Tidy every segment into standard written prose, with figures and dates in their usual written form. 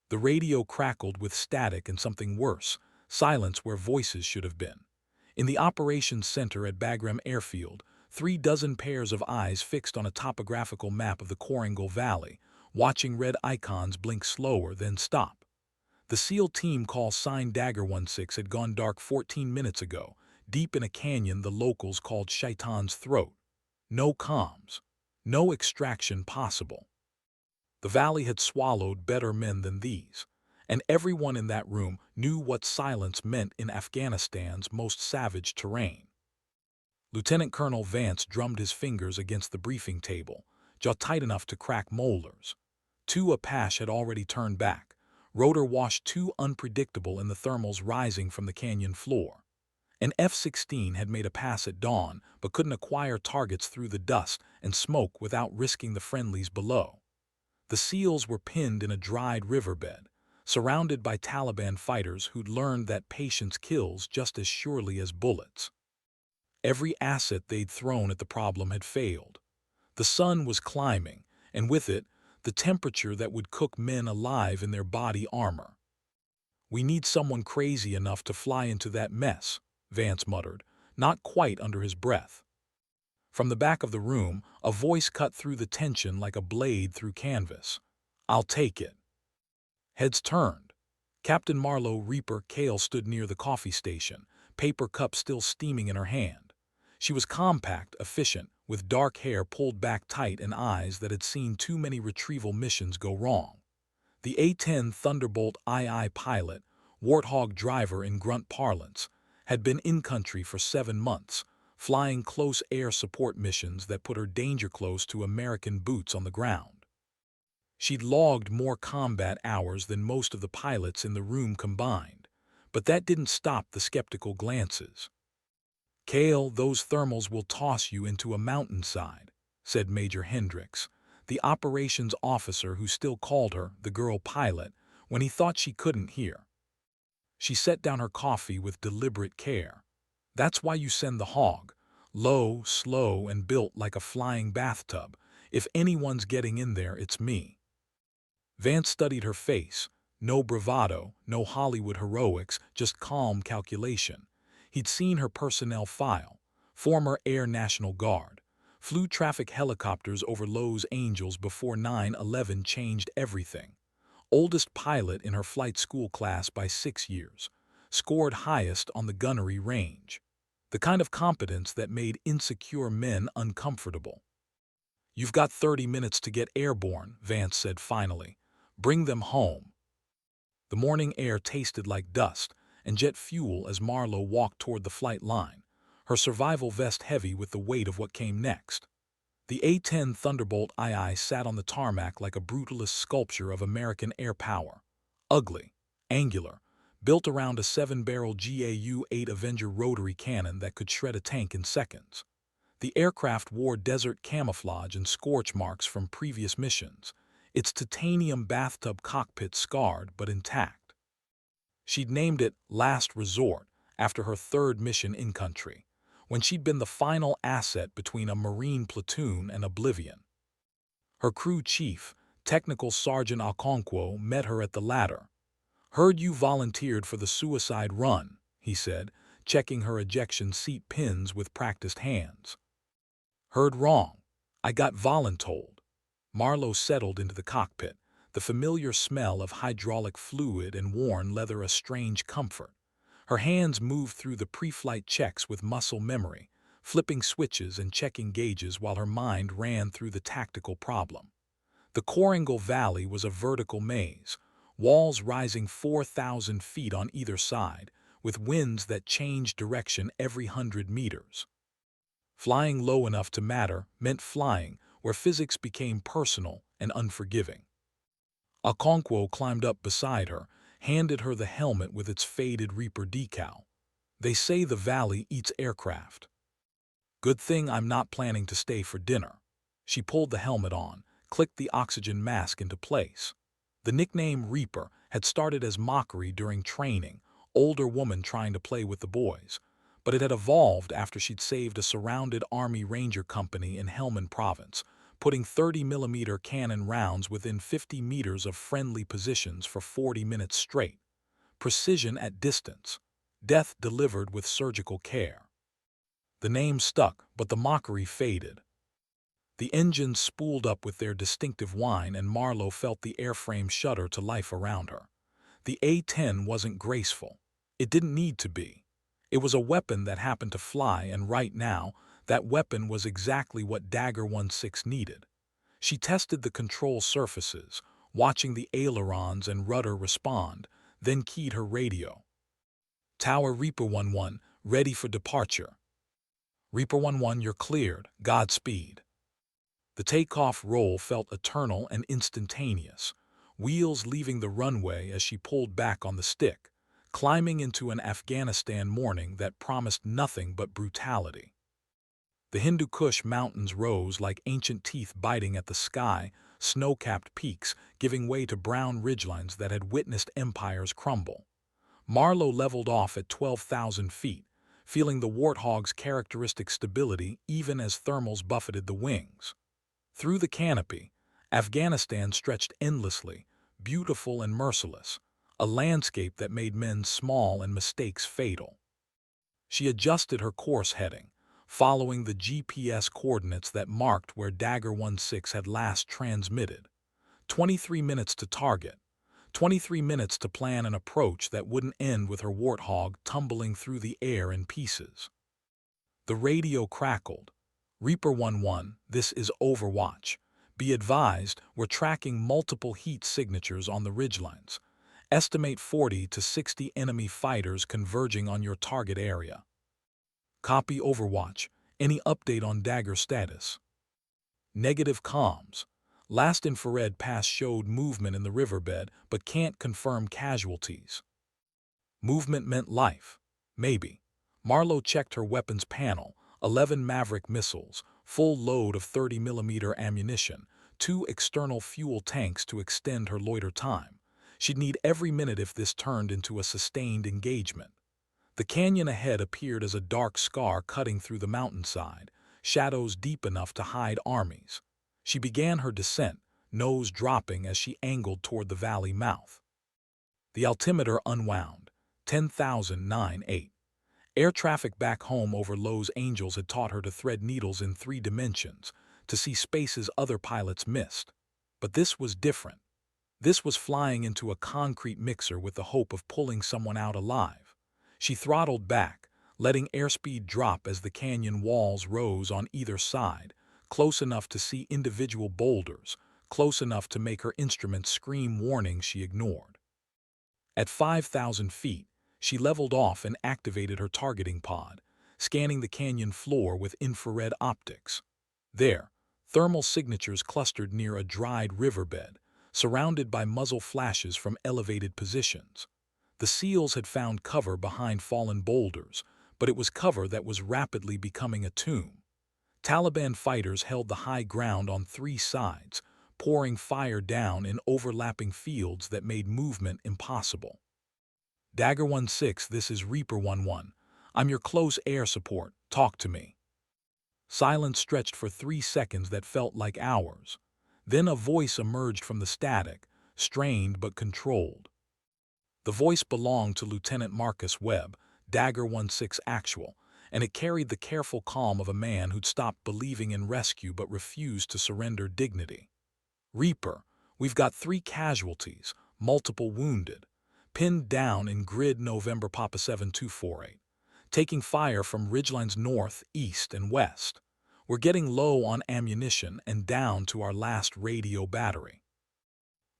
The radio crackled with static and something worse, silence where voices should have been. In the operations center at Bagram Airfield, 3 dozen pairs of eyes fixed on a topographical map of the Korangal Valley, watching red icons blink slower, then stop. The SEAL team call sign Dagger 16 had gone dark 14 minutes ago, deep in a canyon the locals called Shaitan's Throat. No comms. No extraction possible. The valley had swallowed better men than these, and everyone in that room knew what silence meant in Afghanistan's most savage terrain. Lieutenant Colonel Vance drummed his fingers against the briefing table, jaw tight enough to crack molars. 2 Apache had already turned back, rotor wash too unpredictable in the thermals rising from the canyon floor. An F-16 had made a pass at dawn but couldn't acquire targets through the dust and smoke without risking the friendlies below. The SEALs were pinned in a dried riverbed, surrounded by Taliban fighters who'd learned that patience kills just as surely as bullets. Every asset they'd thrown at the problem had failed. The sun was climbing, and with it, the temperature that would cook men alive in their body armor. "We need someone crazy enough to fly into that mess," Vance muttered, not quite under his breath. From the back of the room, a voice cut through the tension like a blade through canvas. "I'll take it." Heads turned. Captain Marlowe Reaper Cale stood near the coffee station, paper cup still steaming in her hand. She was compact, efficient, with dark hair pulled back tight and eyes that had seen too many retrieval missions go wrong. The A-10 Thunderbolt II pilot, warthog driver in grunt parlance, had been in country for 7 months, flying close air support missions that put her danger close to American boots on the ground. She'd logged more combat hours than most of the pilots in the room combined, but that didn't stop the skeptical glances. "Cale, those thermals will toss you into a mountainside," said Major Hendricks, the operations officer who still called her the girl pilot when he thought she couldn't hear. She set down her coffee with deliberate care. "That's why you send the hog. Low, slow, and built like a flying bathtub. If anyone's getting in there, it's me." Vance studied her face. No bravado, no Hollywood heroics, just calm calculation. He'd seen her personnel file. Former Air National Guard. Flew traffic helicopters over Los Angeles before 9/11 changed everything. Oldest pilot in her flight school class by 6 years. Scored highest on the gunnery range. The kind of competence that made insecure men uncomfortable. "You've got 30 minutes to get airborne," Vance said finally. "Bring them home." The morning air tasted like dust and jet fuel as Marlowe walked toward the flight line, her survival vest heavy with the weight of what came next. The A-10 Thunderbolt II sat on the tarmac like a brutalist sculpture of American air power. Ugly, angular, built around a 7-barrel GAU-8 Avenger rotary cannon that could shred a tank in seconds. The aircraft wore desert camouflage and scorch marks from previous missions, its titanium bathtub cockpit scarred but intact. She'd named it Last Resort after her 3rd mission in country, when she'd been the final asset between a Marine platoon and oblivion. Her crew chief, Technical Sergeant Okonkwo, met her at the ladder. "Heard you volunteered for the suicide run," he said, checking her ejection seat pins with practiced hands. "Heard wrong. I got voluntold." Marlowe settled into the cockpit, the familiar smell of hydraulic fluid and worn leather a strange comfort. Her hands moved through the pre-flight checks with muscle memory, flipping switches and checking gauges while her mind ran through the tactical problem. The Korangal Valley was a vertical maze, walls rising 4,000 feet on either side, with winds that changed direction every 100 meters. Flying low enough to matter meant flying where physics became personal and unforgiving. Okonkwo climbed up beside her, handed her the helmet with its faded Reaper decal. "They say the valley eats aircraft. Good thing I'm not planning to stay for dinner." She pulled the helmet on, clicked the oxygen mask into place. The nickname Reaper had started as mockery during training, older woman trying to play with the boys, but it had evolved after she'd saved a surrounded Army Ranger company in Helmand Province, putting 30mm cannon rounds within 50 meters of friendly positions for 40 minutes straight. Precision at distance. Death delivered with surgical care. The name stuck, but the mockery faded. The engines spooled up with their distinctive whine, and Marlowe felt the airframe shudder to life around her. The A-10 wasn't graceful. It didn't need to be. It was a weapon that happened to fly, and right now, that weapon was exactly what Dagger 16 needed. She tested the control surfaces, watching the ailerons and rudder respond, then keyed her radio. Tower Reaper 11, ready for departure. Reaper 11, you're cleared. Godspeed. The takeoff roll felt eternal and instantaneous, wheels leaving the runway as she pulled back on the stick, climbing into an Afghanistan morning that promised nothing but brutality. The Hindu Kush mountains rose like ancient teeth biting at the sky, snow-capped peaks giving way to brown ridgelines that had witnessed empires crumble. Marlowe leveled off at 12,000 feet, feeling the Warthog's characteristic stability even as thermals buffeted the wings. Through the canopy, Afghanistan stretched endlessly, beautiful and merciless, a landscape that made men small and mistakes fatal. She adjusted her course heading, following the GPS coordinates that marked where Dagger 16 had last transmitted. 23 minutes to target, 23 minutes to plan an approach that wouldn't end with her Warthog tumbling through the air in pieces. The radio crackled. Reaper 11, this is Overwatch. Be advised, we're tracking multiple heat signatures on the ridgelines. Estimate 40 to 60 enemy fighters converging on your target area. Copy Overwatch. Any update on Dagger status? Negative comms. Last infrared pass showed movement in the riverbed, but can't confirm casualties. Movement meant life. Maybe. Marlowe checked her weapons panel. 11 Maverick missiles, full load of 30mm ammunition, 2 external fuel tanks to extend her loiter time. She'd need every minute if this turned into a sustained engagement. The canyon ahead appeared as a dark scar cutting through the mountainside, shadows deep enough to hide armies. She began her descent, nose dropping as she angled toward the valley mouth. The altimeter unwound. 10,009.8. Air traffic back home over Los Angeles had taught her to thread needles in 3 dimensions, to see spaces other pilots missed. But this was different. This was flying into a concrete mixer with the hope of pulling someone out alive. She throttled back, letting airspeed drop as the canyon walls rose on either side, close enough to see individual boulders, close enough to make her instruments scream warnings she ignored. At 5,000 feet, she leveled off and activated her targeting pod, scanning the canyon floor with infrared optics. There, thermal signatures clustered near a dried riverbed, surrounded by muzzle flashes from elevated positions. The SEALs had found cover behind fallen boulders, but it was cover that was rapidly becoming a tomb. Taliban fighters held the high ground on 3 sides, pouring fire down in overlapping fields that made movement impossible. Dagger 16, this is Reaper 11. I'm your close air support. Talk to me. Silence stretched for 3 seconds that felt like hours. Then a voice emerged from the static, strained but controlled. The voice belonged to Lieutenant Marcus Webb, Dagger 16 Actual, and it carried the careful calm of a man who'd stopped believing in rescue but refused to surrender dignity. Reaper, we've got 3 casualties, multiple wounded, pinned down in grid November Papa 7248, taking fire from ridgelines north, east, and west. We're getting low on ammunition and down to our last radio battery.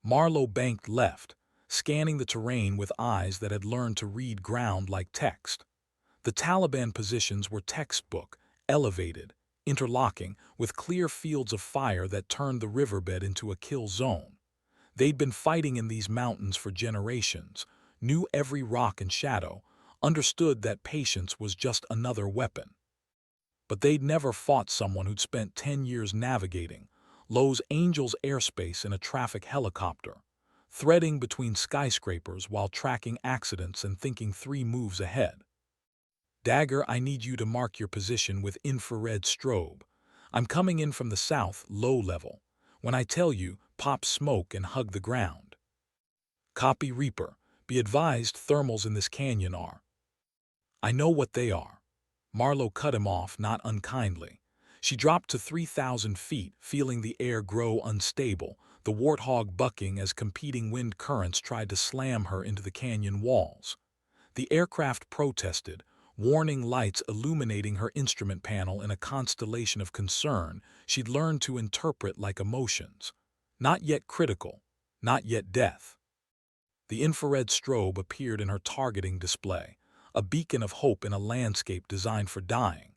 Marlowe banked left, scanning the terrain with eyes that had learned to read ground like text. The Taliban positions were textbook, elevated, interlocking, with clear fields of fire that turned the riverbed into a kill zone. They'd been fighting in these mountains for generations, knew every rock and shadow, understood that patience was just another weapon. But they'd never fought someone who'd spent 10 years navigating Los Angeles airspace in a traffic helicopter, threading between skyscrapers while tracking accidents and thinking 3 moves ahead. Dagger, I need you to mark your position with infrared strobe. I'm coming in from the south, low level. When I tell you, pop smoke and hug the ground. Copy Reaper. Be advised thermals in this canyon are. I know what they are. Marlowe cut him off, not unkindly. She dropped to 3,000 feet, feeling the air grow unstable, the warthog bucking as competing wind currents tried to slam her into the canyon walls. The aircraft protested, warning lights illuminating her instrument panel in a constellation of concern she'd learned to interpret like emotions. Not yet critical, not yet death. The infrared strobe appeared in her targeting display, a beacon of hope in a landscape designed for dying.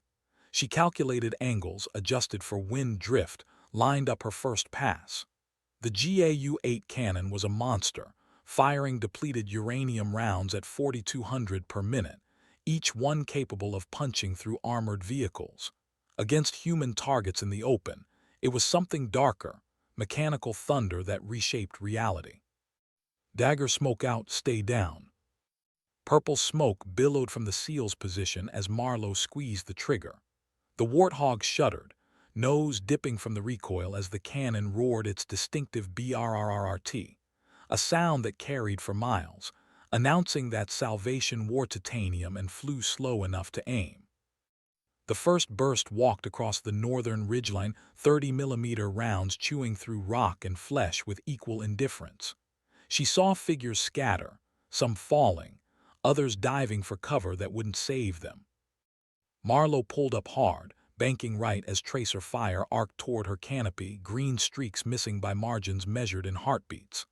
She calculated angles, adjusted for wind drift, lined up her first pass. The GAU-8 cannon was a monster, firing depleted uranium rounds at 4,200 per minute, each one capable of punching through armored vehicles. Against human targets in the open, it was something darker, mechanical thunder that reshaped reality. Dagger smoke out, stay down. Purple smoke billowed from the SEAL's position as Marlowe squeezed the trigger. The warthog shuddered, nose dipping from the recoil as the cannon roared its distinctive BRRRRT, a sound that carried for miles, announcing that Salvation wore titanium and flew slow enough to aim. The first burst walked across the northern ridgeline, 30mm rounds chewing through rock and flesh with equal indifference. She saw figures scatter, some falling, others diving for cover that wouldn't save them. Marlowe pulled up hard, banking right as tracer fire arced toward her canopy, green streaks missing by margins measured in heartbeats.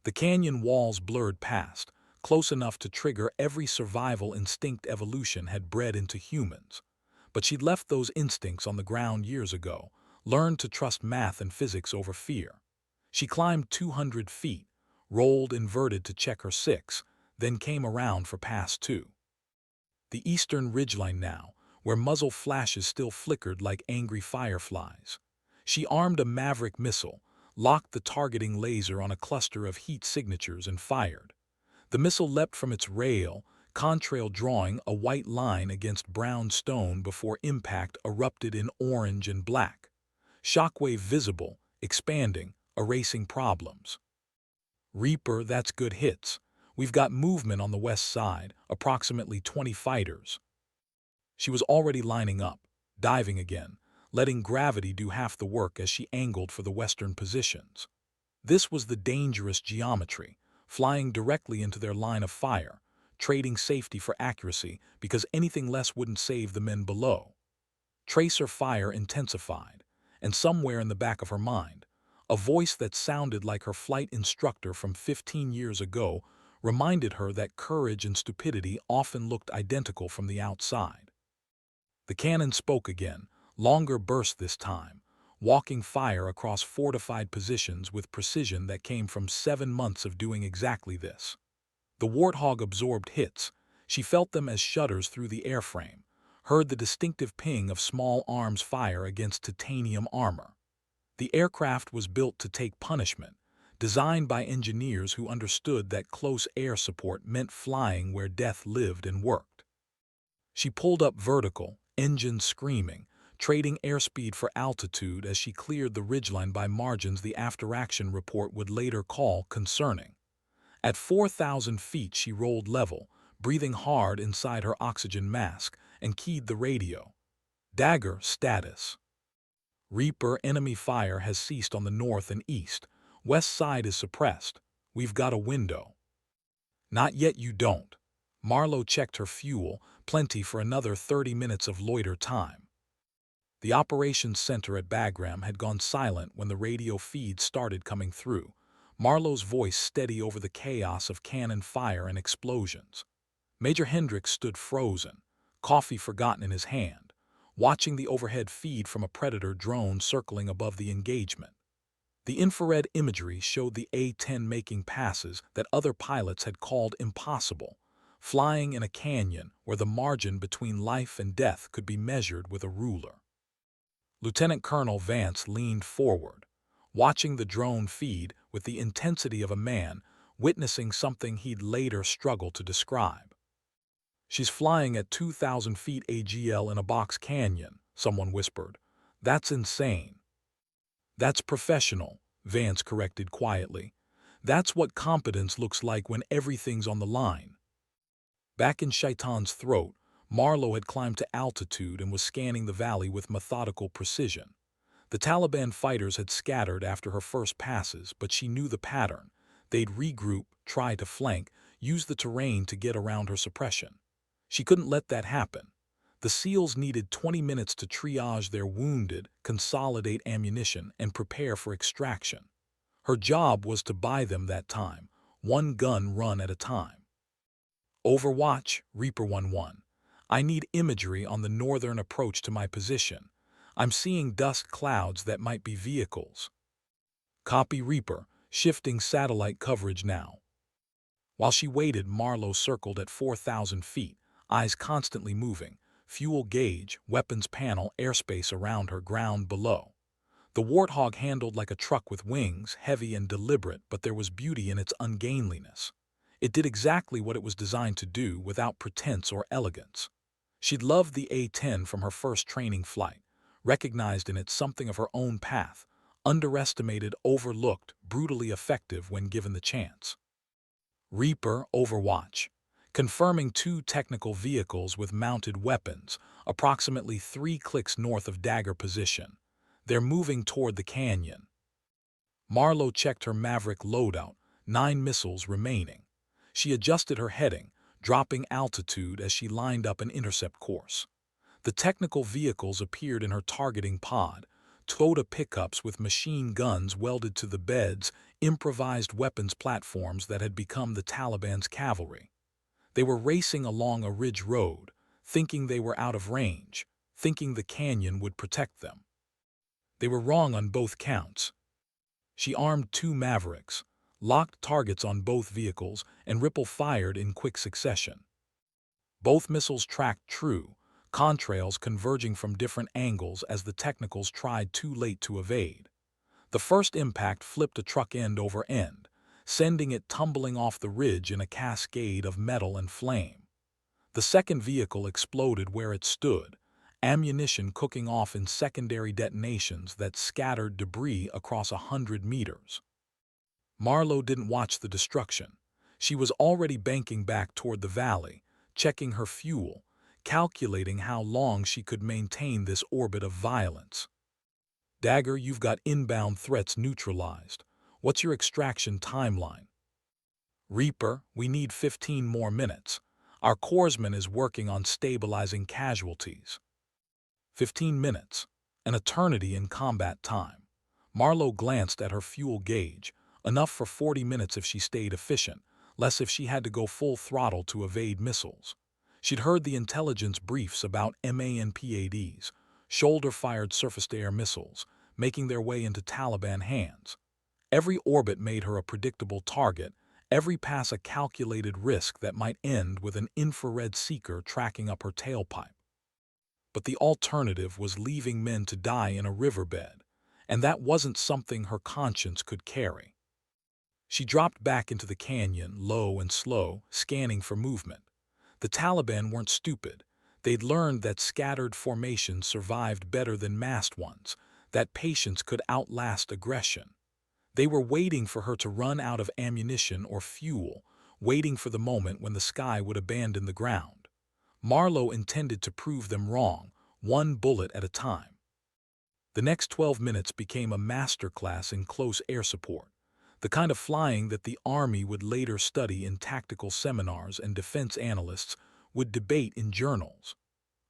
The canyon walls blurred past, close enough to trigger every survival instinct evolution had bred into humans. But she'd left those instincts on the ground years ago, learned to trust math and physics over fear. She climbed 200 feet, rolled inverted to check her 6, then came around for pass 2. The eastern ridgeline now, where muzzle flashes still flickered like angry fireflies. She armed a Maverick missile, locked the targeting laser on a cluster of heat signatures and fired. The missile leapt from its rail, contrail drawing a white line against brown stone before impact erupted in orange and black. Shockwave visible, expanding, erasing problems. Reaper, that's good hits. We've got movement on the west side, approximately 20 fighters. She was already lining up, diving again, letting gravity do half the work as she angled for the western positions. This was the dangerous geometry, flying directly into their line of fire, trading safety for accuracy because anything less wouldn't save the men below. Tracer fire intensified, and somewhere in the back of her mind, a voice that sounded like her flight instructor from 15 years ago reminded her that courage and stupidity often looked identical from the outside. The cannon spoke again, longer bursts this time, walking fire across fortified positions with precision that came from 7 months of doing exactly this. The warthog absorbed hits. She felt them as shudders through the airframe, heard the distinctive ping of small arms fire against titanium armor. The aircraft was built to take punishment, designed by engineers who understood that close air support meant flying where death lived and worked. She pulled up vertical, engines screaming, trading airspeed for altitude as she cleared the ridgeline by margins the after-action report would later call concerning. At 4,000 feet she rolled level, breathing hard inside her oxygen mask, and keyed the radio. Dagger, status. Reaper, enemy fire has ceased on the north and east. West side is suppressed. We've got a window. Not yet, you don't. Marlowe checked her fuel, plenty for another 30 minutes of loiter time. The operations center at Bagram had gone silent when the radio feed started coming through, Marlowe's voice steady over the chaos of cannon fire and explosions. Major Hendricks stood frozen, coffee forgotten in his hand, watching the overhead feed from a Predator drone circling above the engagement. The infrared imagery showed the A-10 making passes that other pilots had called impossible, flying in a canyon where the margin between life and death could be measured with a ruler. Lieutenant Colonel Vance leaned forward, watching the drone feed with the intensity of a man witnessing something he'd later struggle to describe. She's flying at 2,000 feet AGL in a box canyon, someone whispered. That's insane. That's professional, Vance corrected quietly. That's what competence looks like when everything's on the line. Back in Shaitan's throat, Marlowe had climbed to altitude and was scanning the valley with methodical precision. The Taliban fighters had scattered after her first passes, but she knew the pattern. They'd regroup, try to flank, use the terrain to get around her suppression. She couldn't let that happen. The SEALs needed 20 minutes to triage their wounded, consolidate ammunition, and prepare for extraction. Her job was to buy them that time, one gun run at a time. Overwatch, Reaper 1-1. I need imagery on the northern approach to my position. I'm seeing dust clouds that might be vehicles. Copy Reaper, shifting satellite coverage now. While she waited, Marlowe circled at 4,000 feet, eyes constantly moving, fuel gauge, weapons panel, airspace around her, ground below. The Warthog handled like a truck with wings, heavy and deliberate, but there was beauty in its ungainliness. It did exactly what it was designed to do without pretense or elegance. She'd loved the A-10 from her first training flight, recognized in it something of her own path, underestimated, overlooked, brutally effective when given the chance. Reaper, Overwatch. Confirming two technical vehicles with mounted weapons, approximately 3 clicks north of Dagger position. They're moving toward the canyon. Marlowe checked her Maverick loadout, 9 missiles remaining. She adjusted her heading, dropping altitude as she lined up an intercept course. The technical vehicles appeared in her targeting pod, Toyota pickups with machine guns welded to the beds, improvised weapons platforms that had become the Taliban's cavalry. They were racing along a ridge road, thinking they were out of range, thinking the canyon would protect them. They were wrong on both counts. She armed 2 Mavericks, locked targets on both vehicles, and ripple-fired in quick succession. Both missiles tracked true, contrails converging from different angles as the technicals tried too late to evade. The first impact flipped a truck end over end, sending it tumbling off the ridge in a cascade of metal and flame. The second vehicle exploded where it stood, ammunition cooking off in secondary detonations that scattered debris across 100 meters. Marlowe didn't watch the destruction. She was already banking back toward the valley, checking her fuel, calculating how long she could maintain this orbit of violence. Dagger, you've got inbound threats neutralized. What's your extraction timeline? Reaper, we need 15 more minutes. Our corpsman is working on stabilizing casualties. 15 minutes. An eternity in combat time. Marlowe glanced at her fuel gauge. Enough for 40 minutes if she stayed efficient, less if she had to go full throttle to evade missiles. She'd heard the intelligence briefs about MANPADs, shoulder-fired surface-to-air missiles, making their way into Taliban hands. Every orbit made her a predictable target, every pass a calculated risk that might end with an infrared seeker tracking up her tailpipe. But the alternative was leaving men to die in a riverbed, and that wasn't something her conscience could carry. She dropped back into the canyon, low and slow, scanning for movement. The Taliban weren't stupid. They'd learned that scattered formations survived better than massed ones, that patience could outlast aggression. They were waiting for her to run out of ammunition or fuel, waiting for the moment when the sky would abandon the ground. Marlowe intended to prove them wrong, one bullet at a time. The next 12 minutes became a masterclass in close air support, the kind of flying that the Army would later study in tactical seminars and defense analysts would debate in journals.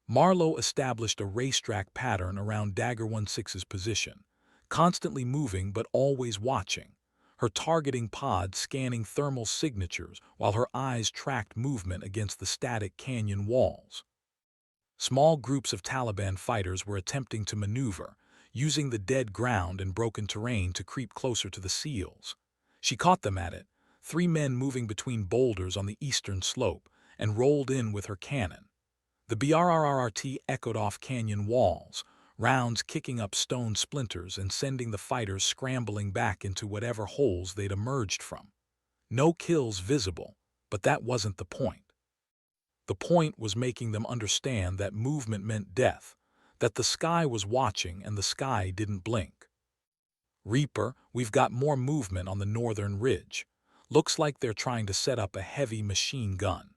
Marlowe established a racetrack pattern around Dagger 16's position, constantly moving but always watching, her targeting pod scanning thermal signatures while her eyes tracked movement against the static canyon walls. Small groups of Taliban fighters were attempting to maneuver, using the dead ground and broken terrain to creep closer to the SEALs. She caught them at it, 3 men moving between boulders on the eastern slope, and rolled in with her cannon. The BRRRT echoed off canyon walls, rounds kicking up stone splinters and sending the fighters scrambling back into whatever holes they'd emerged from. No kills visible, but that wasn't the point. The point was making them understand that movement meant death. that the sky was watching and the sky didn't blink. Reaper, we've got more movement on the northern ridge. Looks like they're trying to set up a heavy machine gun.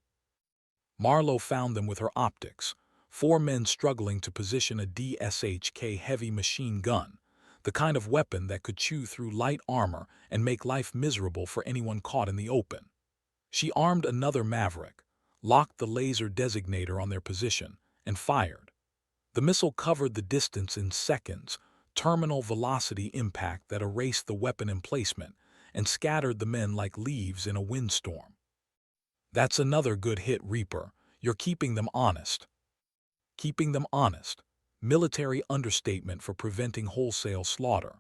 Marlowe found them with her optics. 4 men struggling to position a DSHK heavy machine gun, the kind of weapon that could chew through light armor and make life miserable for anyone caught in the open. She armed another Maverick, locked the laser designator on their position, and fired. The missile covered the distance in seconds, terminal velocity impact that erased the weapon emplacement and scattered the men like leaves in a windstorm. That's another good hit, Reaper. You're keeping them honest. Keeping them honest. Military understatement for preventing wholesale slaughter.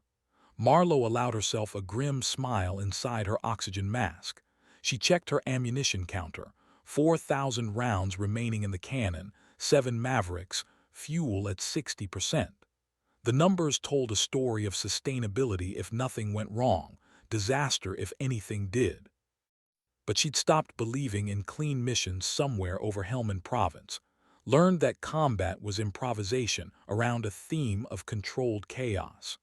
Marlowe allowed herself a grim smile inside her oxygen mask. She checked her ammunition counter. 4,000 rounds remaining in the cannon, 7 Mavericks, fuel at 60%. The numbers told a story of sustainability if nothing went wrong, disaster if anything did. But she'd stopped believing in clean missions somewhere over Helmand Province, learned that combat was improvisation around a theme of controlled chaos.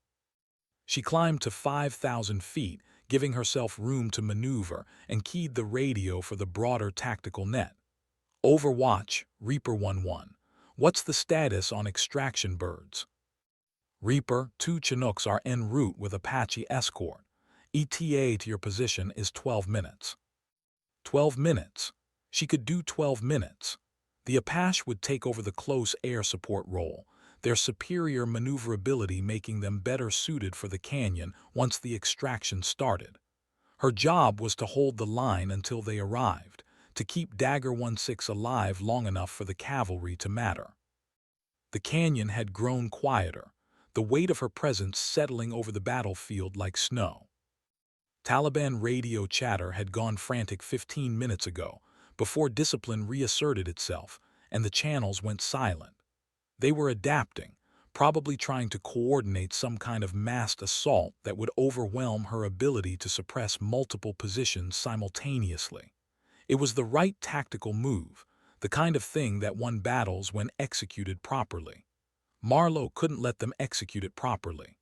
She climbed to 5,000 feet, giving herself room to maneuver, and keyed the radio for the broader tactical net. Overwatch, Reaper 1-1. What's the status on extraction birds? Reaper, 2 Chinooks are en route with Apache escort. ETA to your position is 12 minutes. 12 minutes. She could do 12 minutes. The Apache would take over the close air support role, their superior maneuverability making them better suited for the canyon once the extraction started. Her job was to hold the line until they arrived, to keep Dagger 16 alive long enough for the cavalry to matter. The canyon had grown quieter, the weight of her presence settling over the battlefield like snow. Taliban radio chatter had gone frantic 15 minutes ago, before discipline reasserted itself and the channels went silent. They were adapting, probably trying to coordinate some kind of massed assault that would overwhelm her ability to suppress multiple positions simultaneously. It was the right tactical move, the kind of thing that won battles when executed properly. Marlowe couldn't let them execute it properly.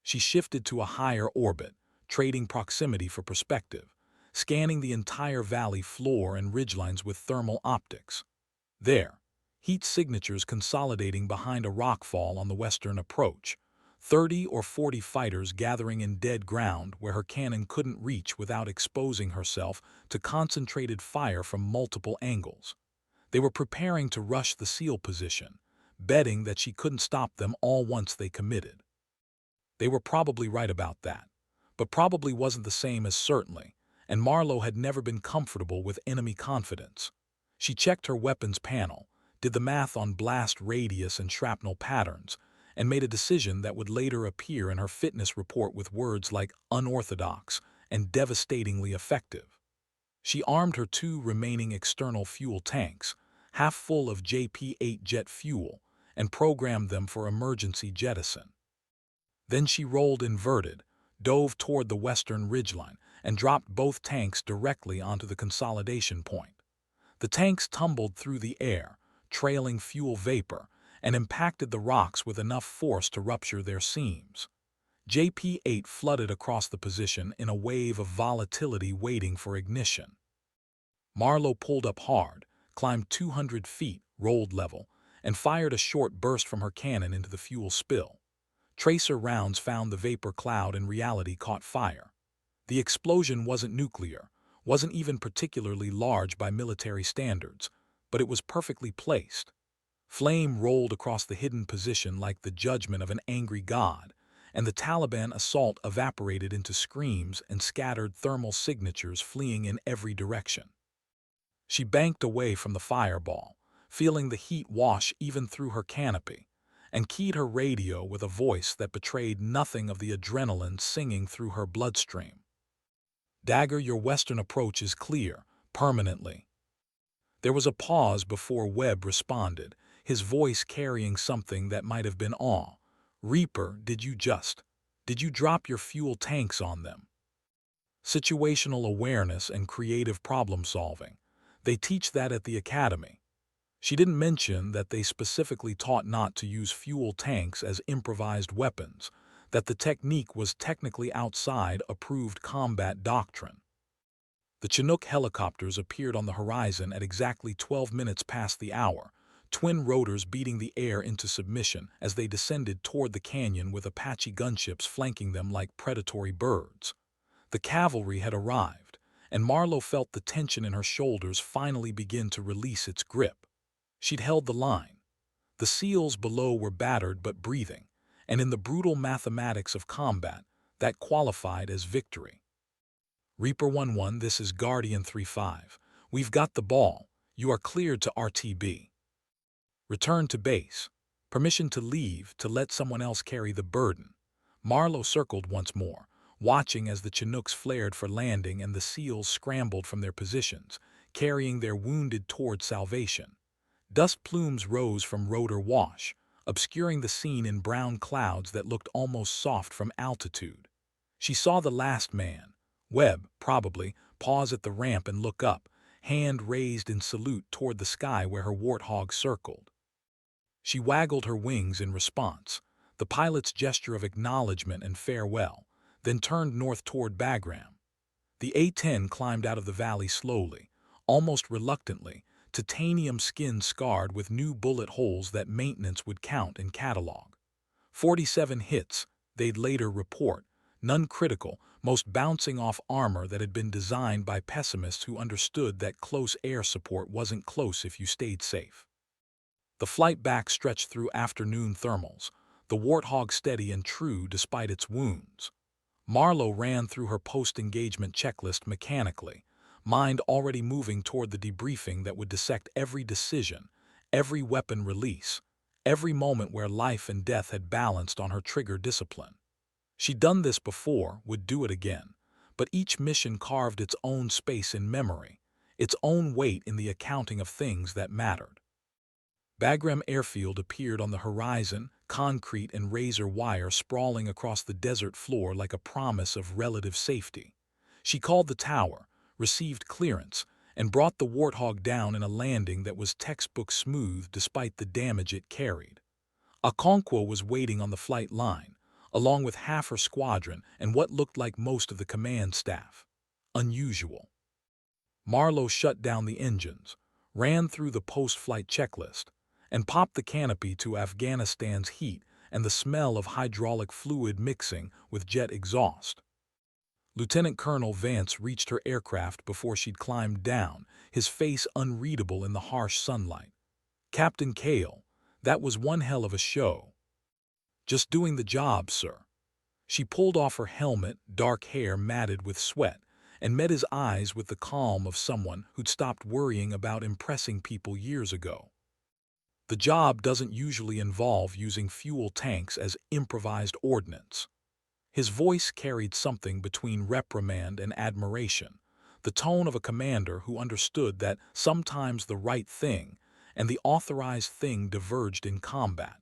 She shifted to a higher orbit, trading proximity for perspective, scanning the entire valley floor and ridgelines with thermal optics. There, heat signatures consolidating behind a rockfall on the western approach, 30 or 40 fighters gathering in dead ground where her cannon couldn't reach without exposing herself to concentrated fire from multiple angles. They were preparing to rush the SEAL position, betting that she couldn't stop them all once they committed. They were probably right about that, but probably wasn't the same as certainly, and Marlowe had never been comfortable with enemy confidence. She checked her weapons panel, did the math on blast radius and shrapnel patterns, and made a decision that would later appear in her fitness report with words like unorthodox and devastatingly effective. She armed her 2 remaining external fuel tanks, half full of JP-8 jet fuel, and programmed them for emergency jettison. Then she rolled inverted, dove toward the western ridgeline, and dropped both tanks directly onto the consolidation point. The tanks tumbled through the air, trailing fuel vapor, and impacted the rocks with enough force to rupture their seams. JP-8 flooded across the position in a wave of volatility waiting for ignition. Marlowe pulled up hard, climbed 200 feet, rolled level, and fired a short burst from her cannon into the fuel spill. Tracer rounds found the vapor cloud and reality caught fire. The explosion wasn't nuclear, wasn't even particularly large by military standards, but it was perfectly placed. Flame rolled across the hidden position like the judgment of an angry god, and the Taliban assault evaporated into screams and scattered thermal signatures fleeing in every direction. She banked away from the fireball, feeling the heat wash even through her canopy, and keyed her radio with a voice that betrayed nothing of the adrenaline singing through her bloodstream. Dagger, your western approach is clear, permanently. There was a pause before Webb responded, his voice carrying something that might have been awe. Reaper, did you drop your fuel tanks on them? Situational awareness and creative problem solving. They teach that at the academy. She didn't mention that they specifically taught not to use fuel tanks as improvised weapons, that the technique was technically outside approved combat doctrine. The Chinook helicopters appeared on the horizon at exactly 12 minutes past the hour, twin rotors beating the air into submission as they descended toward the canyon with Apache gunships flanking them like predatory birds. The cavalry had arrived, and Marlowe felt the tension in her shoulders finally begin to release its grip. She'd held the line. The SEALs below were battered but breathing, and in the brutal mathematics of combat, that qualified as victory. Reaper 1-1, this is Guardian 3-5. We've got the ball. You are cleared to RTB. Return to base. Permission to leave to let someone else carry the burden. Marlowe circled once more, watching as the Chinooks flared for landing and the SEALs scrambled from their positions, carrying their wounded toward salvation. Dust plumes rose from rotor wash, obscuring the scene in brown clouds that looked almost soft from altitude. She saw the last man, Webb, probably, pause at the ramp and look up, hand raised in salute toward the sky where her warthog circled. She waggled her wings in response, the pilot's gesture of acknowledgement and farewell, then turned north toward Bagram. The A-10 climbed out of the valley slowly, almost reluctantly, titanium skin scarred with new bullet holes that maintenance would count and catalog. 47 hits, they'd later report, none critical, most bouncing off armor that had been designed by pessimists who understood that close air support wasn't close if you stayed safe. The flight back stretched through afternoon thermals, the warthog steady and true despite its wounds. Marlowe ran through her post-engagement checklist mechanically, mind already moving toward the debriefing that would dissect every decision, every weapon release, every moment where life and death had balanced on her trigger discipline. She'd done this before, would do it again, but each mission carved its own space in memory, its own weight in the accounting of things that mattered. Bagram Airfield appeared on the horizon, concrete and razor wire sprawling across the desert floor like a promise of relative safety. She called the tower, received clearance, and brought the warthog down in a landing that was textbook smooth despite the damage it carried. Okonkwo was waiting on the flight line, along with half her squadron and what looked like most of the command staff. Unusual. Marlowe shut down the engines, ran through the post-flight checklist, and popped the canopy to Afghanistan's heat and the smell of hydraulic fluid mixing with jet exhaust. Lieutenant Colonel Vance reached her aircraft before she'd climbed down, his face unreadable in the harsh sunlight. Captain Cale, that was one hell of a show. Just doing the job, sir. She pulled off her helmet, dark hair matted with sweat, and met his eyes with the calm of someone who'd stopped worrying about impressing people years ago. The job doesn't usually involve using fuel tanks as improvised ordnance. His voice carried something between reprimand and admiration, the tone of a commander who understood that sometimes the right thing and the authorized thing diverged in combat.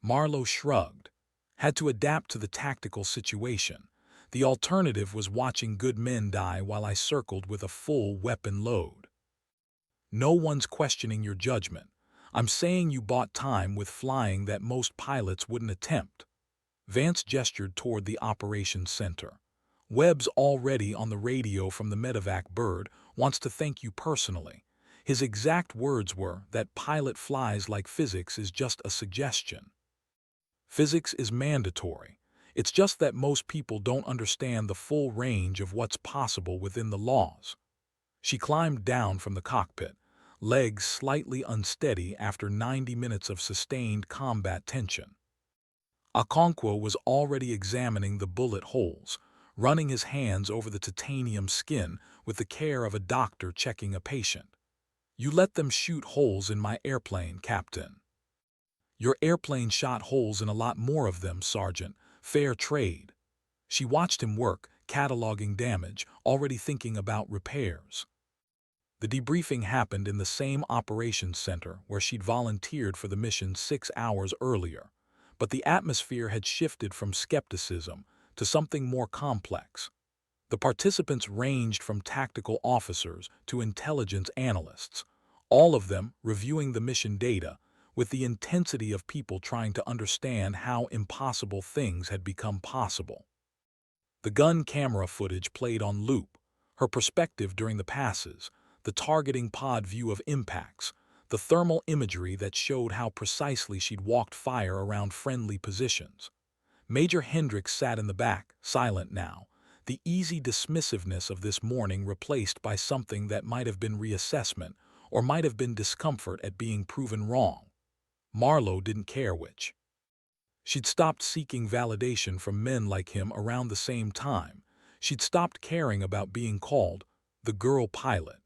Marlowe shrugged, had to adapt to the tactical situation. The alternative was watching good men die while I circled with a full weapon load. No one's questioning your judgment. I'm saying you bought time with flying that most pilots wouldn't attempt. Vance gestured toward the operations center. Webb's already on the radio from the medevac bird, wants to thank you personally. His exact words were that pilot flies like physics is just a suggestion. Physics is mandatory. It's just that most people don't understand the full range of what's possible within the laws. She climbed down from the cockpit, legs slightly unsteady after 90 minutes of sustained combat tension. Okonkwo was already examining the bullet holes, running his hands over the titanium skin with the care of a doctor checking a patient. You let them shoot holes in my airplane, Captain. Your airplane shot holes in a lot more of them, Sergeant. Fair trade. She watched him work, cataloging damage, already thinking about repairs. The debriefing happened in the same operations center where she'd volunteered for the mission 6 hours earlier, but the atmosphere had shifted from skepticism to something more complex. The participants ranged from tactical officers to intelligence analysts, all of them reviewing the mission data with the intensity of people trying to understand how impossible things had become possible. The gun camera footage played on loop, her perspective during the passes, the targeting pod view of impacts, the thermal imagery that showed how precisely she'd walked fire around friendly positions. Major Hendricks sat in the back, silent now, the easy dismissiveness of this morning replaced by something that might have been reassessment or might have been discomfort at being proven wrong. Marlowe didn't care which. She'd stopped seeking validation from men like him around the same time. She'd stopped caring about being called the girl pilot.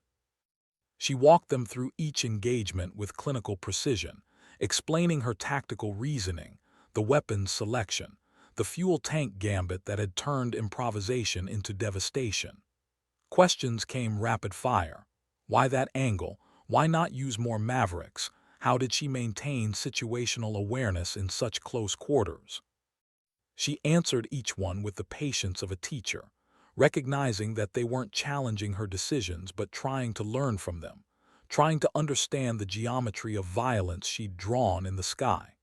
She walked them through each engagement with clinical precision, explaining her tactical reasoning, the weapons selection, the fuel tank gambit that had turned improvisation into devastation. Questions came rapid fire. Why that angle? Why not use more Mavericks? How did she maintain situational awareness in such close quarters? She answered each one with the patience of a teacher, recognizing that they weren't challenging her decisions but trying to learn from them, trying to understand the geometry of violence she'd drawn in the sky.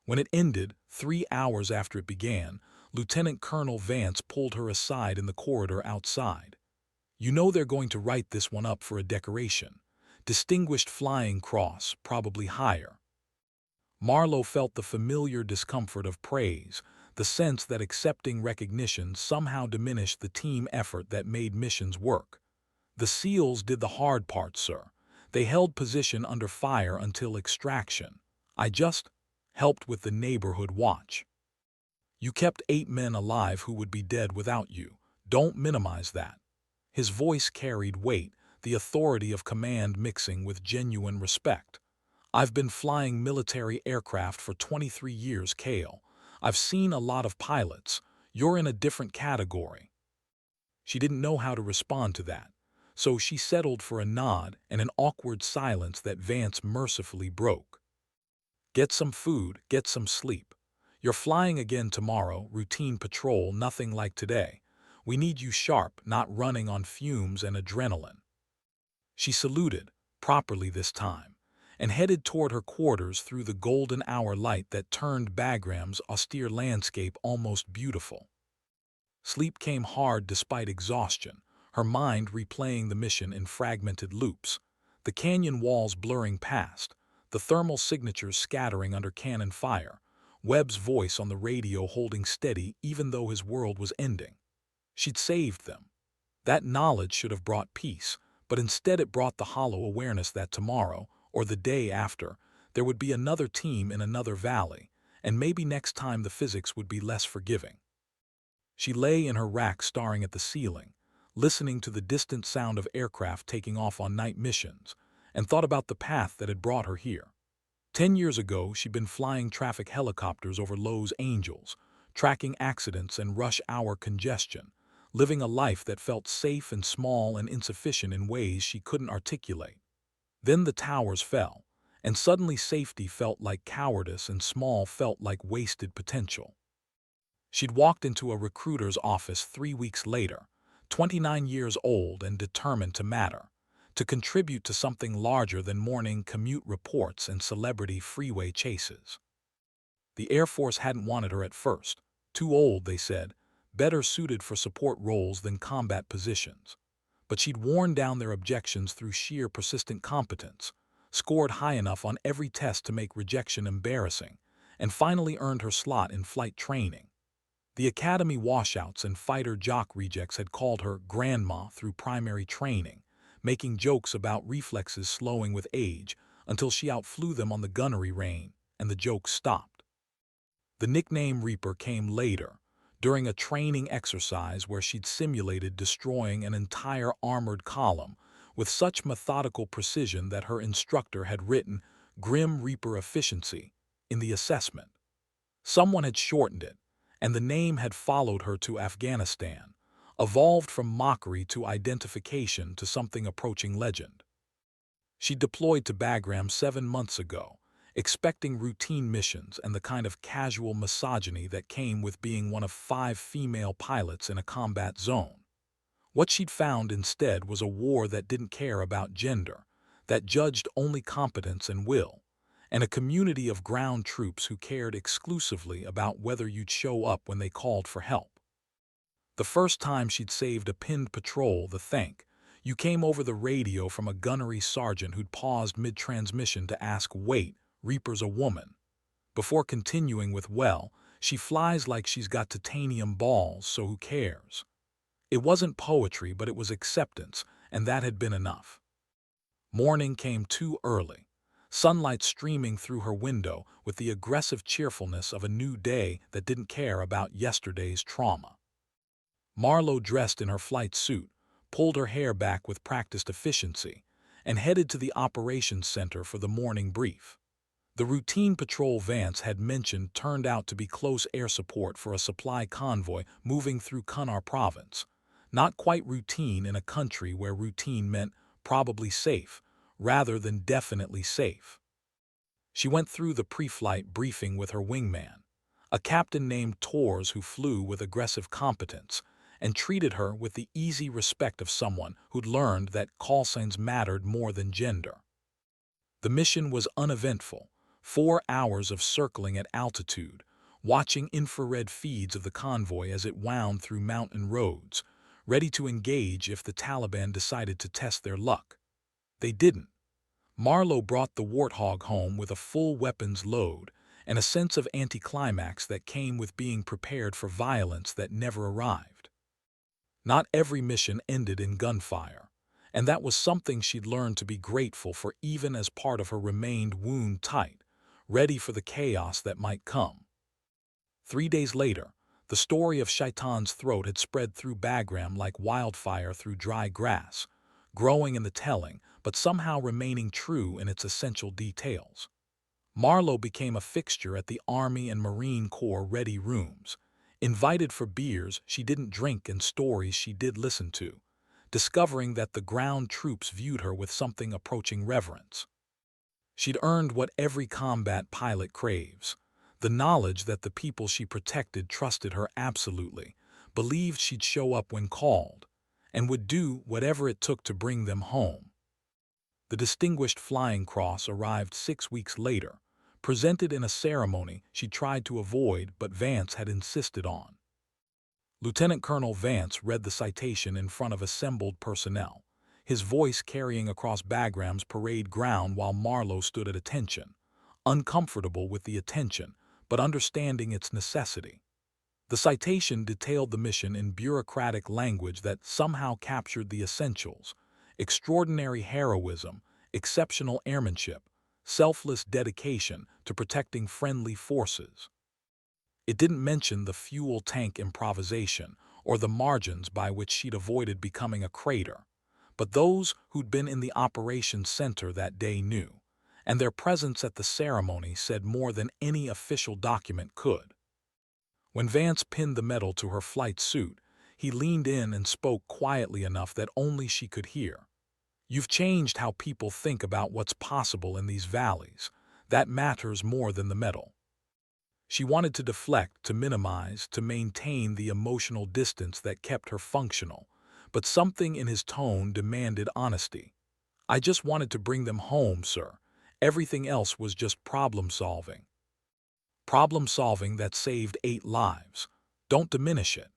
When it ended, 3 hours after it began, Lieutenant Colonel Vance pulled her aside in the corridor outside. "You know they're going to write this one up for a decoration. Distinguished Flying Cross, probably higher." Marlowe felt the familiar discomfort of praise, the sense that accepting recognition somehow diminished the team effort that made missions work. "The SEALs did the hard part, sir. They held position under fire until extraction. I just helped with the neighborhood watch. You kept 8 men alive who would be dead without you. Don't minimize that." His voice carried weight, the authority of command mixing with genuine respect. "I've been flying military aircraft for 23 years, Cale. I've seen a lot of pilots. You're in a different category." She didn't know how to respond to that, so she settled for a nod and an awkward silence that Vance mercifully broke. "Get some food, get some sleep. You're flying again tomorrow, routine patrol, nothing like today. We need you sharp, not running on fumes and adrenaline." She saluted, properly this time, and headed toward her quarters through the golden hour light that turned Bagram's austere landscape almost beautiful. Sleep came hard despite exhaustion, her mind replaying the mission in fragmented loops, the canyon walls blurring past, the thermal signatures scattering under cannon fire, Webb's voice on the radio holding steady even though his world was ending. She'd saved them. That knowledge should have brought peace, but instead it brought the hollow awareness that tomorrow, or the day after, there would be another team in another valley, and maybe next time the physics would be less forgiving. She lay in her rack staring at the ceiling, listening to the distant sound of aircraft taking off on night missions, and thought about the path that had brought her here. 10 years ago, she'd been flying traffic helicopters over Lowe's Angels, tracking accidents and rush-hour congestion, living a life that felt safe and small and insufficient in ways she couldn't articulate. Then the towers fell, and suddenly safety felt like cowardice and small felt like wasted potential. She'd walked into a recruiter's office 3 weeks later, 29 years old and determined to matter, to contribute to something larger than morning commute reports and celebrity freeway chases. The Air Force hadn't wanted her at first. Too old, they said, better suited for support roles than combat positions. But she'd worn down their objections through sheer persistent competence, scored high enough on every test to make rejection embarrassing, and finally earned her slot in flight training. The academy washouts and fighter jock rejects had called her grandma through primary training, making jokes about reflexes slowing with age until she outflew them on the gunnery rein, and the jokes stopped. The nickname Reaper came later, during a training exercise where she'd simulated destroying an entire armored column with such methodical precision that her instructor had written Grim Reaper Efficiency in the assessment. Someone had shortened it, and the name had followed her to Afghanistan, evolved from mockery to identification to something approaching legend. She deployed to Bagram 7 months ago, expecting routine missions and the kind of casual misogyny that came with being one of 5 female pilots in a combat zone. What she'd found instead was a war that didn't care about gender, that judged only competence and will, and a community of ground troops who cared exclusively about whether you'd show up when they called for help. The first time she'd saved a pinned patrol, the thank you came over the radio from a gunnery sergeant who'd paused mid-transmission to ask, "Wait, Reaper's a woman," before continuing with, "Well, she flies like she's got titanium balls, so who cares?" It wasn't poetry, but it was acceptance, and that had been enough. Morning came too early, sunlight streaming through her window with the aggressive cheerfulness of a new day that didn't care about yesterday's trauma. Marlowe dressed in her flight suit, pulled her hair back with practiced efficiency, and headed to the operations center for the morning brief. The routine patrol Vance had mentioned turned out to be close air support for a supply convoy moving through Kunar province. Not quite routine in a country where routine meant probably safe, rather than definitely safe. She went through the pre-flight briefing with her wingman, a captain named Tors who flew with aggressive competence, and treated her with the easy respect of someone who'd learned that call signs mattered more than gender. The mission was uneventful, 4 hours of circling at altitude, watching infrared feeds of the convoy as it wound through mountain roads, ready to engage if the Taliban decided to test their luck. They didn't. Marlowe brought the Warthog home with a full weapons load and a sense of anticlimax that came with being prepared for violence that never arrived. Not every mission ended in gunfire, and that was something she'd learned to be grateful for even as part of her remained wound tight, ready for the chaos that might come. 3 days later, the story of Shaitan's throat had spread through Bagram like wildfire through dry grass, growing in the telling, but somehow remaining true in its essential details. Marlowe became a fixture at the Army and Marine Corps ready rooms, invited for beers she didn't drink and stories she did listen to, discovering that the ground troops viewed her with something approaching reverence. She'd earned what every combat pilot craves, the knowledge that the people she protected trusted her absolutely, believed she'd show up when called, and would do whatever it took to bring them home. The Distinguished Flying Cross arrived 6 weeks later, presented in a ceremony she tried to avoid but Vance had insisted on. Lieutenant Colonel Vance read the citation in front of assembled personnel, his voice carrying across Bagram's parade ground while Marlowe stood at attention, uncomfortable with the attention, but understanding its necessity. The citation detailed the mission in bureaucratic language that somehow captured the essentials: extraordinary heroism, exceptional airmanship, selfless dedication to protecting friendly forces. It didn't mention the fuel tank improvisation or the margins by which she'd avoided becoming a crater, but those who'd been in the operations center that day knew, and their presence at the ceremony said more than any official document could. When Vance pinned the medal to her flight suit, he leaned in and spoke quietly enough that only she could hear. "You've changed how people think about what's possible in these valleys. That matters more than the medal." She wanted to deflect, to minimize, to maintain the emotional distance that kept her functional, but something in his tone demanded honesty. "I just wanted to bring them home, sir. Everything else was just problem-solving." Problem-solving that saved 8 lives. Don't diminish it.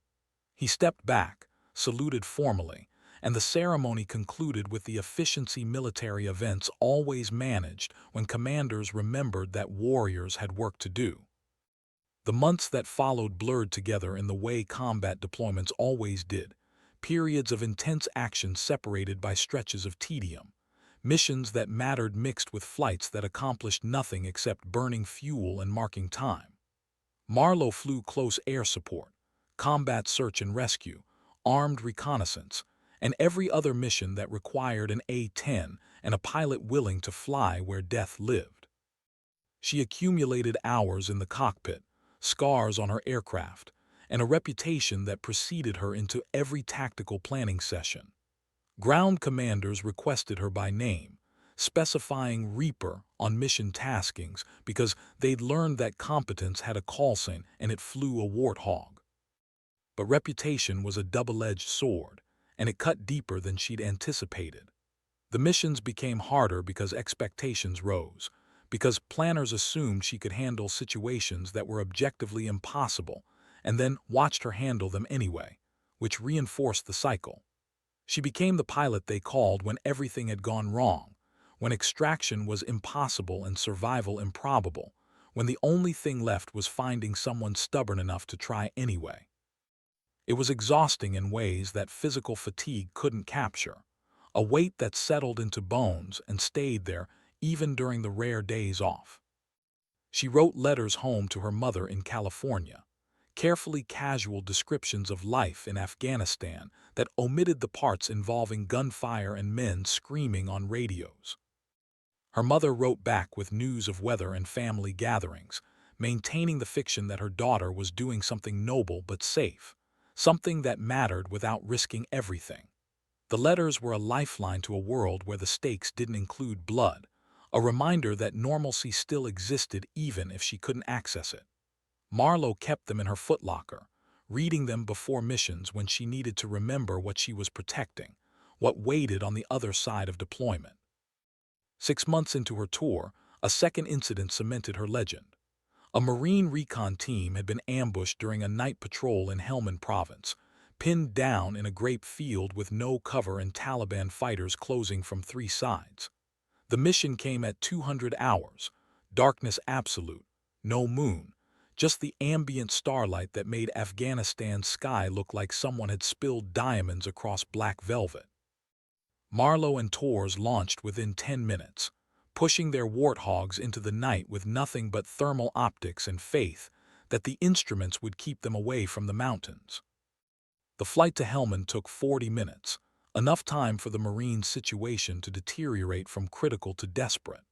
He stepped back, saluted formally, and the ceremony concluded with the efficiency military events always managed when commanders remembered that warriors had work to do. The months that followed blurred together in the way combat deployments always did, periods of intense action separated by stretches of tedium, missions that mattered mixed with flights that accomplished nothing except burning fuel and marking time. Marlowe flew close air support, combat search and rescue, armed reconnaissance, and every other mission that required an A-10 and a pilot willing to fly where death lived. She accumulated hours in the cockpit, scars on her aircraft, and a reputation that preceded her into every tactical planning session. Ground commanders requested her by name, specifying Reaper on mission taskings because they'd learned that competence had a call sign and it flew a Warthog. But reputation was a double-edged sword, and it cut deeper than she'd anticipated. The missions became harder because expectations rose, because planners assumed she could handle situations that were objectively impossible, and then watched her handle them anyway, which reinforced the cycle. She became the pilot they called when everything had gone wrong, when extraction was impossible and survival improbable, when the only thing left was finding someone stubborn enough to try anyway. It was exhausting in ways that physical fatigue couldn't capture, a weight that settled into bones and stayed there even during the rare days off. She wrote letters home to her mother in California, carefully casual descriptions of life in Afghanistan that omitted the parts involving gunfire and men screaming on radios. Her mother wrote back with news of weather and family gatherings, maintaining the fiction that her daughter was doing something noble but safe, something that mattered without risking everything. The letters were a lifeline to a world where the stakes didn't include blood, a reminder that normalcy still existed even if she couldn't access it. Marlowe kept them in her footlocker, reading them before missions when she needed to remember what she was protecting, what waited on the other side of deployment. 6 months into her tour, a second incident cemented her legend. A Marine recon team had been ambushed during a night patrol in Helmand Province, pinned down in a grape field with no cover and Taliban fighters closing from 3 sides. The mission came at 200 hours, darkness absolute, no moon, just the ambient starlight that made Afghanistan's sky look like someone had spilled diamonds across black velvet. Marlowe and Torres launched within 10 minutes, pushing their warthogs into the night with nothing but thermal optics and faith that the instruments would keep them away from the mountains. The flight to Helmand took 40 minutes, enough time for the Marines' situation to deteriorate from critical to desperate.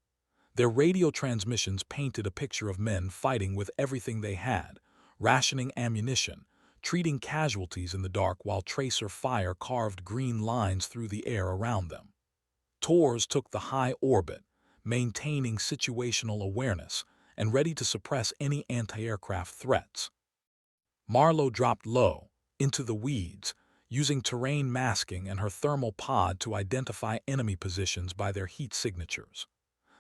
Their radio transmissions painted a picture of men fighting with everything they had, rationing ammunition, treating casualties in the dark while tracer fire carved green lines through the air around them. Torres took the high orbit, maintaining situational awareness and ready to suppress any anti-aircraft threats. Marlowe dropped low, into the weeds, using terrain masking and her thermal pod to identify enemy positions by their heat signatures.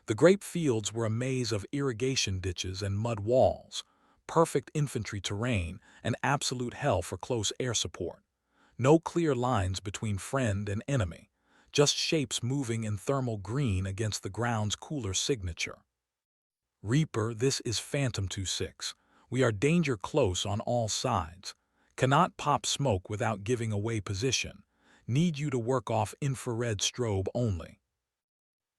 The grape fields were a maze of irrigation ditches and mud walls, perfect infantry terrain and absolute hell for close air support. No clear lines between friend and enemy, just shapes moving in thermal green against the ground's cooler signature. Reaper, this is Phantom 26. We are danger close on all sides. Cannot pop smoke without giving away position. Need you to work off infrared strobe only.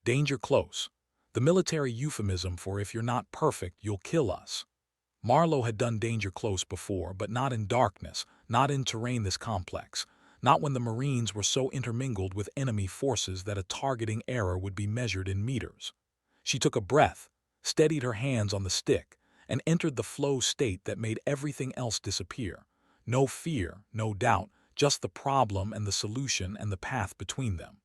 Danger close. The military euphemism for if you're not perfect, you'll kill us. Marlowe had done danger close before, but not in darkness, not in terrain this complex, not when the Marines were so intermingled with enemy forces that a targeting error would be measured in meters. She took a breath, steadied her hands on the stick, and entered the flow state that made everything else disappear. No fear, no doubt, just the problem and the solution and the path between them.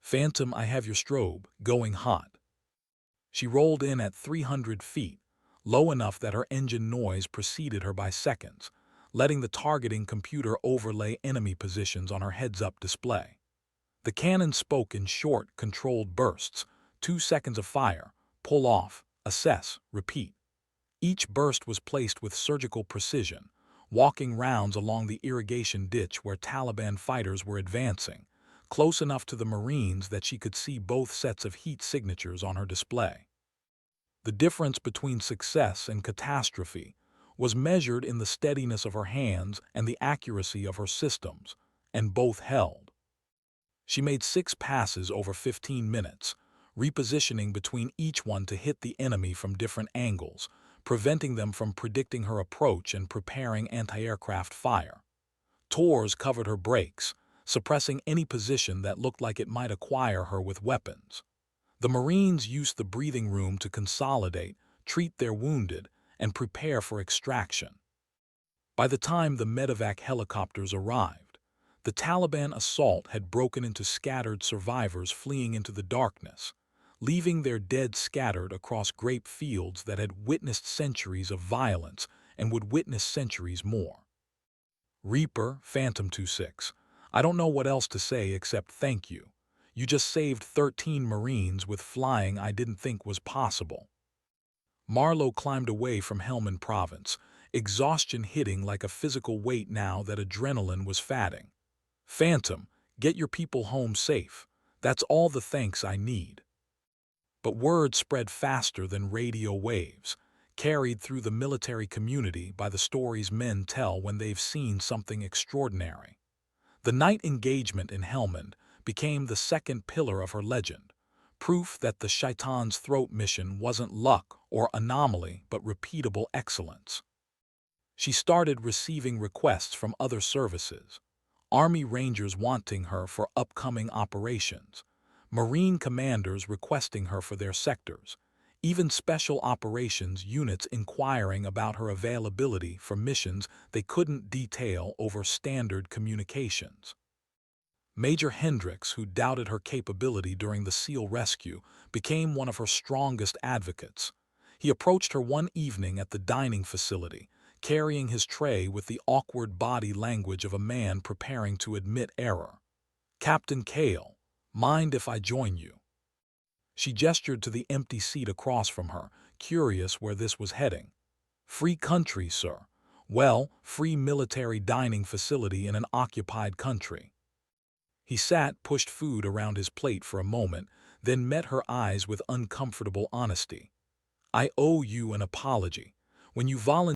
Phantom, I have your strobe, going hot. She rolled in at 300 feet, low enough that her engine noise preceded her by seconds, letting the targeting computer overlay enemy positions on her heads-up display. The cannon spoke in short, controlled bursts, 2 seconds of fire, pull off, assess, repeat. Each burst was placed with surgical precision, walking rounds along the irrigation ditch where Taliban fighters were advancing, close enough to the Marines that she could see both sets of heat signatures on her display. The difference between success and catastrophe was measured in the steadiness of her hands and the accuracy of her systems, and both held. She made 6 passes over 15 minutes, repositioning between each one to hit the enemy from different angles, preventing them from predicting her approach and preparing anti-aircraft fire. Torres covered her brakes, suppressing any position that looked like it might acquire her with weapons. The Marines used the breathing room to consolidate, treat their wounded, and prepare for extraction. By the time the medevac helicopters arrived, the Taliban assault had broken into scattered survivors fleeing into the darkness, leaving their dead scattered across grape fields that had witnessed centuries of violence and would witness centuries more. Reaper, Phantom 26. I don't know what else to say except thank you. You just saved 13 Marines with flying I didn't think was possible." Marlowe climbed away from Helmand Province, exhaustion hitting like a physical weight now that adrenaline was fatting. "Phantom, get your people home safe. That's all the thanks I need." But word spread faster than radio waves, carried through the military community by the stories men tell when they've seen something extraordinary. The night engagement in Helmand became the second pillar of her legend, proof that the Shaitan's Throat mission wasn't luck or anomaly but repeatable excellence. She started receiving requests from other services, Army Rangers wanting her for upcoming operations, Marine commanders requesting her for their sectors, even Special Operations units inquiring about her availability for missions they couldn't detail over standard communications. Major Hendricks, who doubted her capability during the SEAL rescue, became one of her strongest advocates. He approached her one evening at the dining facility, carrying his tray with the awkward body language of a man preparing to admit error. "Captain Cale, mind if I join you?" She gestured to the empty seat across from her, curious where this was heading. "Free country, sir. Well, free military dining facility in an occupied country." He sat, pushed food around his plate for a moment, then met her eyes with uncomfortable honesty. "I owe you an apology. When you volunteered